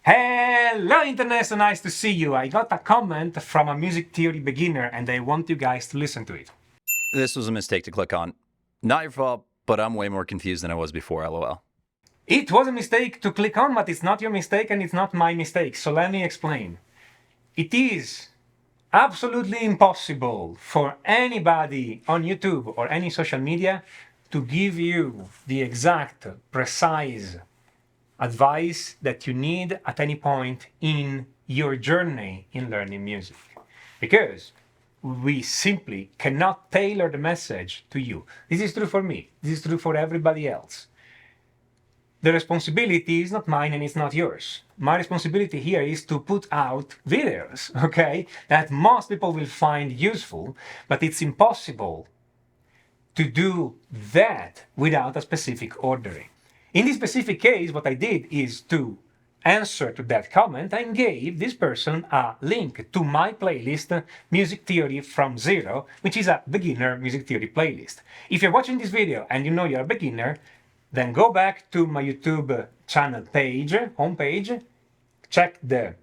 Hello internet, so nice to see you. I got a comment from a music theory beginner and I want you guys to listen to it. This was a mistake to click on. Not your fault, but I'm way more confused than I was before, lol. It was a mistake to click on, but it's not your mistake and it's not my mistake, so let me explain. It is absolutely impossible for anybody on YouTube or any social media to give you the exact, precise advice that you need at any point in your journey in learning music. Because we simply cannot tailor the message to you. This is true for me. This is true for everybody else. The responsibility is not mine and it's not yours. My responsibility here is to put out videos, okay, that most people will find useful, but it's impossible to do that without a specific ordering. In this specific case, what I did is to answer to that comment and gave this person a link to my playlist, Music Theory from Zero, which is a beginner music theory playlist. If you're watching this video and you know you're a beginner, then go back to my YouTube channel page, homepage, check the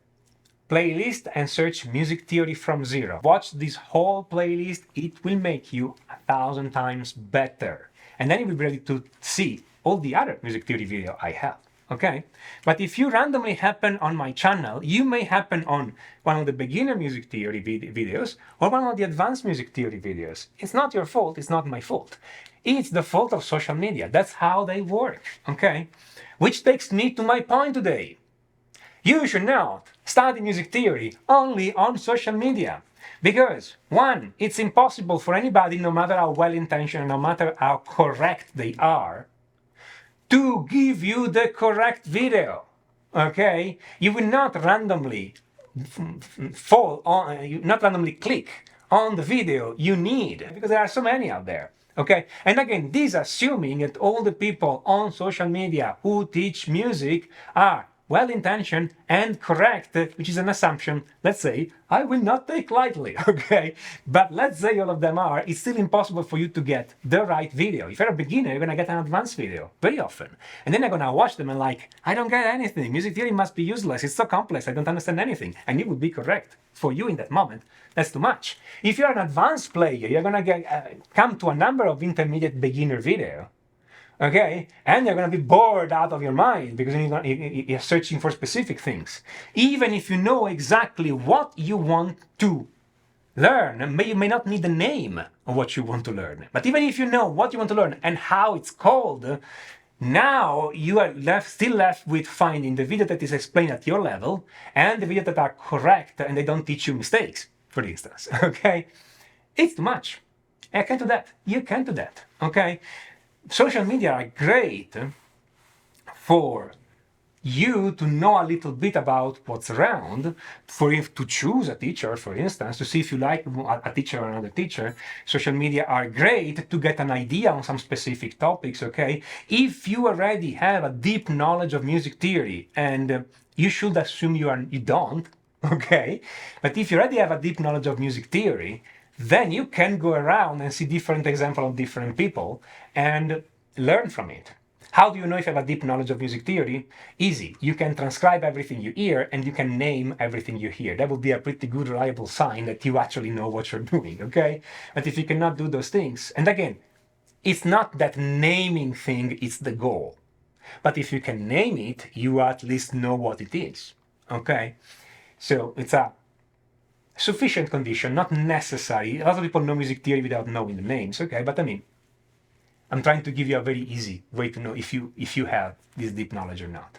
playlist and search Music Theory from Zero. Watch this whole playlist, it will make you 1,000 times better. And then you will be ready to see all the other music theory video I have, okay? But if you randomly happen on my channel, you may happen on one of the beginner music theory videos or one of the advanced music theory videos. It's not your fault, it's not my fault. It's the fault of social media. That's how they work, okay? Which takes me to my point today. You should not study music theory only on social media. Because, one, it's impossible for anybody, no matter how well-intentioned, no matter how correct they are, to give you the correct video, okay? You will not randomly not randomly click on the video you need, because there are so many out there, okay? And again, this assuming that all the people on social media who teach music are well-intentioned and correct, which is an assumption, let's say, I will not take lightly, okay? But let's say all of them are, it's still impossible for you to get the right video. If you're a beginner, you're gonna get an advanced video, very often. And then you're gonna watch them and like, I don't get anything, music theory must be useless, it's so complex, I don't understand anything. And you would be correct. For you in that moment, that's too much. If you're an advanced player, you're gonna come to a number of intermediate beginner video, okay? And you're going to be bored out of your mind because you're searching for specific things. Even if you know exactly what you want to learn, you may not need the name of what you want to learn. But even if you know what you want to learn and how it's called, now you are still left with finding the video that is explained at your level and the videos that are correct and they don't teach you mistakes, for instance, okay? It's too much. I can't do that. You can't do that, okay? Social media are great for you to know a little bit about what's around, for you to choose a teacher, for instance, to see if you like a teacher or another teacher. Social media are great to get an idea on some specific topics, okay? If you already have a deep knowledge of music theory, and you should assume you don't, okay? But if you already have a deep knowledge of music theory, then you can go around and see different examples of different people and learn from it. How do you know if you have a deep knowledge of music theory? Easy. You can transcribe everything you hear and you can name everything you hear. That would be a pretty good, reliable sign that you actually know what you're doing, okay? But if you cannot do those things, and again, it's not that naming thing is the goal. But if you can name it, you at least know what it is, okay? So it's a sufficient condition, not necessary. A lot of people know music theory without knowing the names, okay? But I mean, I'm trying to give you a very easy way to know if you have this deep knowledge or not.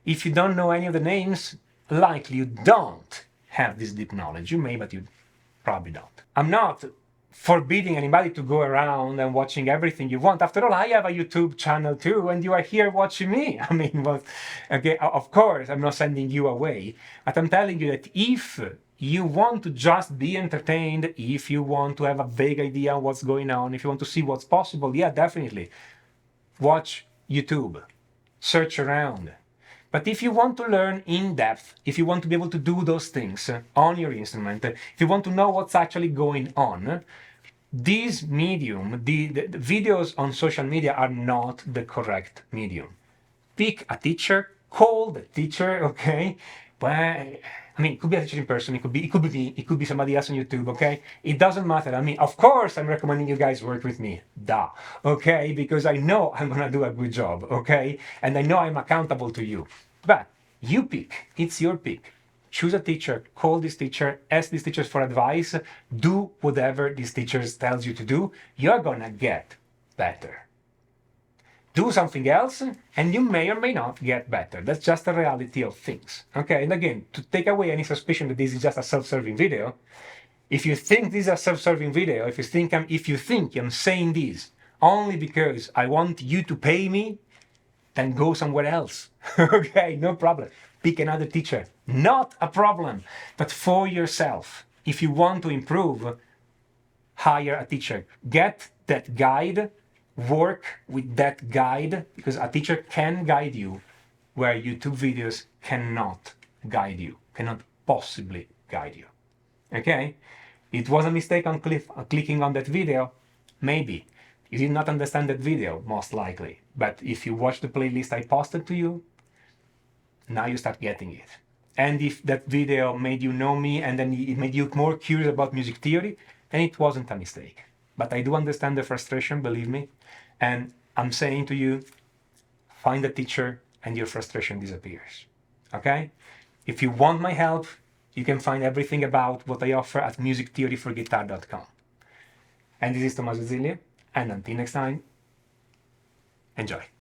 If you don't know any of the names, likely you don't have this deep knowledge. You may, but you probably don't. I'm not forbidding anybody to go around and watching everything you want. After all, I have a YouTube channel too, and you are here watching me. I mean, well, okay, of course, I'm not sending you away, but I'm telling you that if you want to just be entertained, if you want to have a vague idea of what's going on, if you want to see what's possible, yeah, definitely. Watch YouTube. Search around. But if you want to learn in depth, if you want to be able to do those things on your instrument, if you want to know what's actually going on, this medium, the videos on social media are not the correct medium. Pick a teacher, call the teacher, okay? But I mean, it could be a teacher in person, it could be me, it could be somebody else on YouTube, okay? It doesn't matter. I mean, of course, I'm recommending you guys work with me, duh, okay? Because I know I'm gonna do a good job, okay? And I know I'm accountable to you. But you pick, it's your pick. Choose a teacher, call this teacher, ask these teachers for advice, do whatever these teachers tells you to do. You're gonna get better. Do something else and you may or may not get better. That's just the reality of things. Okay, and again, to take away any suspicion that this is just a self-serving video, if you think this is a self-serving video, if you think I'm saying this only because I want you to pay me, then go somewhere else. Okay, no problem. Pick another teacher. Not a problem. But for yourself, if you want to improve, hire a teacher. Get that guide, work with that guide, because a teacher can guide you where YouTube videos cannot guide you, cannot possibly guide you. Okay? It was a mistake on clicking on that video, maybe. You did not understand that video, most likely. But if you watch the playlist I posted to you, now you start getting it. And if that video made you know me and then it made you more curious about music theory, then it wasn't a mistake. But I do understand the frustration, believe me. And I'm saying to you, find a teacher and your frustration disappears. Okay? If you want my help, you can find everything about what I offer at musictheoryforguitar.com. And this is Tommaso Zilli, and until next time, enjoy.